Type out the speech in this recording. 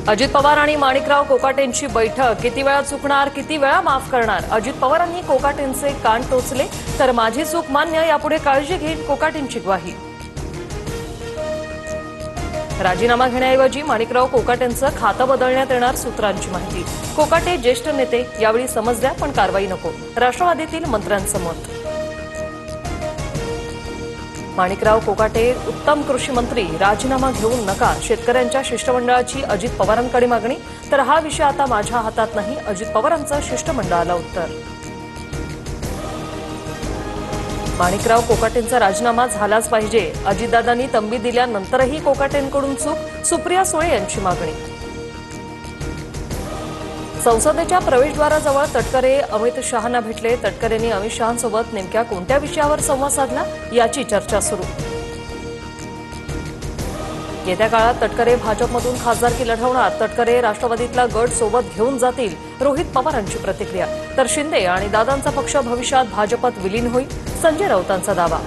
अजित पवार आणि माणिकराव कोकाटेंची बैठक किती वेळा चुकणार, किती वेळा माफ करणार? अजित पवारांनी कोकाटेंचे कान टोचले, तर माझी चूक मान्य, यापुढे काळजी घेईन, कोकाटेंची ग्वाही. राजीनामा घेण्याऐवजी माणिकराव कोकाटेंचं खातं बदलण्यात येणार, सूत्रांची माहिती. कोकाटे ज्येष्ठ नेते, यावेळी समज द्या पण कारवाई नको, राष्ट्रवादीतील मंत्र्यांचं मत. माणिकराव कोकाटे उत्तम कृषी मंत्री, राजीनामा घेऊन नका, शेतकऱ्यांच्या शिष्टमंडळाची अजित पवारांकडे मागणी. तर हा विषय आता माझ्या हातात नाही, अजित पवारांचं शिष्टमंडळाला उत्तर. माणिकराव कोकाटेंचा राजीनामा झालाच पाहिजे, अजितदादांनी तंबी दिल्यानंतरही कोकाटेंकडून चूक, सुप्रिया सुळे यांची मागणी. संसदेच्या प्रवेशद्वाराजवळ तटकरे अमित शहांना भेटले, तटकरेंनी अमित शहांसोबत नेमक्या कोणत्या विषयावर संवाद साधला, याची चर्चा सुरू. येत्या काळात तटकरे भाजपमधून खासदारकी लढवणार, तटकरे राष्ट्रवादीतला गट सोबत घेऊन जातील, रोहित पवारांची प्रतिक्रिया. तर शिंदे आणि दादांचा पक्ष भविष्यात भाजपात विलीन होईल, संजय राऊतांचा दावा.